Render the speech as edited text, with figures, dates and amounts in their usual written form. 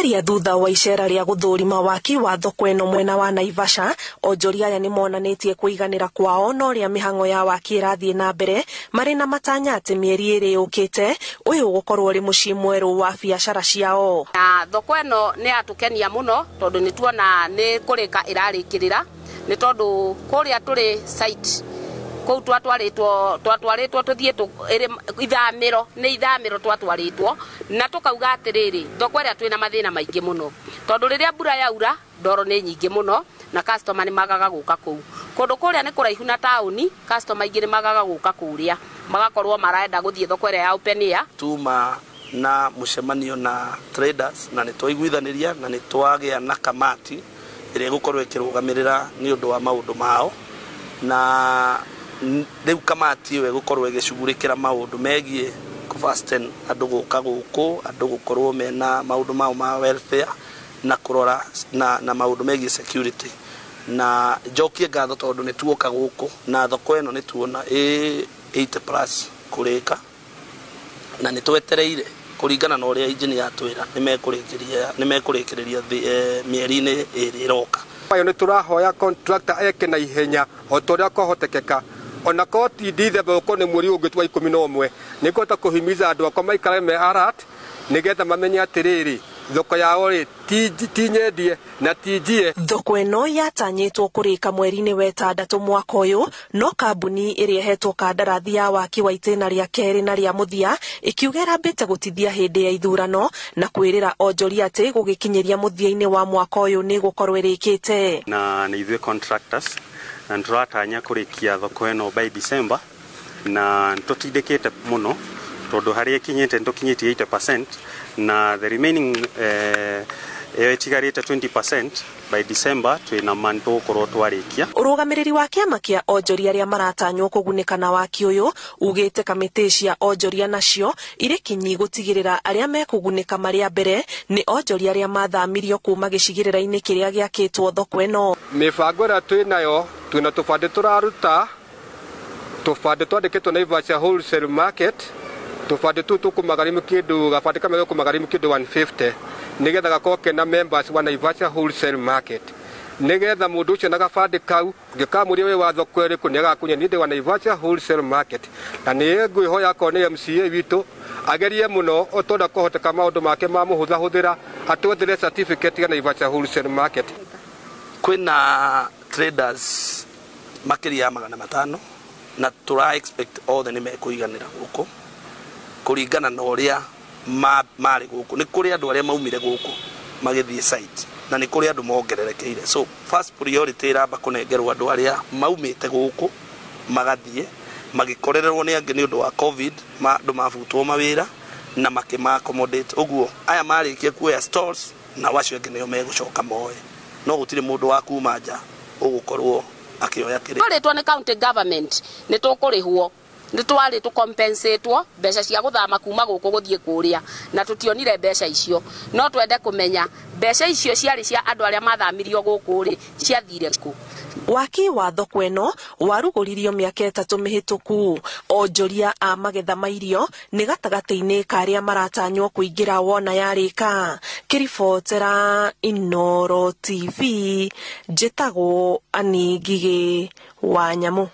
Makiaria thutha wa icera ria guthurima waki wa thoko eno mwena wa Naivasha, onjoria aya ni monanitie kuiganira kwao no ria mihango ya waki irathie na mbere mari na matanya ati mieri iri ukite uyu gukorwo ri mucii mweru wa biacara ciao. Thoko eno ni atukenia muno tondu ni tuona ni kurika irarikirira ni tondu kuria turi site kou twatwaritwo tuthie ithamiro twatwaritwo na tukauga atiriri thoko ria twina mathina maingi muno tondu riria mbura yaura ndoro ni nyingi muno na customer ni magaga guka kou kundu kuria ni kuraihu na tauni customer ingi ni magaga guka kuria magakorwo maraenda guthie thoko ria ya open air tuma na mucemanio na traders na ni twaiguithaniria na ni twagia na kamati iria gukorwo ikirugamirira ni undu wa maundu mao na riu kamati we gukorwo igicugurikira maundu megie kufasten andu guka guku andu gukorwo mena maundu mao ma welfare na kurora na maundu megie security na jokie ngatho tondu ni tuoka guku na thoko eno ni tuona 80+ kurika na ni twetereire kuringana na uria engineer atwira ni mekurikiria mieri-ini iri iroka. Ayo ni turahoya contractor eke na ihenya otoria kohotekeka ona koti ndithemba uko ni mweri ungi twa 11 nikota kuhimiza andu akwa maikare me alert nigetha mamenye atiriri thoko yao ri ti nyendie na ti njie. Thoko eno yatanyitwo kurika mweri-ini wa ĩtandatũ mwaka uyu no kambuni iria hetwo kandarathi ya waki wa itena ria keri na ria muthia ikiugera mbite gutithia hindi ya ithurano na kwirira onjoria ati gugikinyiria muthia-ini wa mwaka uyu ni gukorwo irikite na ni ithuĩ contractors na turatanya kurikia thoko eno by December na tutindikite muno tondu haria kinyite ntukinyitie 80% na the remaining etigarite 20% by December twina manto korwo twarikia. Urugamiriri wa kiama kia onjoria ria maratanywo kugunika na waki uyu ugite kamiti cia onjoria nacio iri kinyi gutigirira aria mekugunika maria mbere ni onjoria aria mathamirio kuma gicigirira-ini kiria giakitwo thoko eno. Mibango ria twinayo twina tubande turaruta tubande twandikitwo Naivasha wholesale market tubande tu tukumagarimu kindu gabande kamwe kumagarimu kindu 150 nigetha gakoke na members wa Naivasha wholesale market nigetha mundu ucio na gabande kau ngikamuria we wa thoko iri kuniga kunya ninde wa Naivasha wholesale market na ni ngwihoya ko ni MCA witu agerie muno otonda kohoteka maundu make ma muhutha huthira atwethire certificate ya Naivasha wholesale market. Kwina traders makiria 500 na tura expect all the ni mekuiganira guku kuringana na uria mari guku ni kuri andu aria maumire guku magithie site na ni kuri andu mongererekeire so first priority iramba kunengerwo andu aria maumite guku magathie magikorererwo ni angi ni undu wa covid andu mabutwo mawira na makima accommodate uguo aya marikie kuoya stalls na wacio angi nio megucoka moe no gutire mundu wa kuma nja ugukorwo akioya kire twaritwo ni county government ni tukurihwo ni twari tu compensatwo mbeca cia guthama kuma guku guthie kuria na tutionire mbeca icio no twende kumenya mbeca icio ciari cia andu aria mathamirio guku ri ciathire ku. Waki wa thoko eno waruguririo miaka 3 mihituku onjoria a magetha mairio ni gatagati-ini karia maratanywo kuingira wona yarika. Kiribotera Inooro TV njitagwo Ani Ngigi wa Nyamu.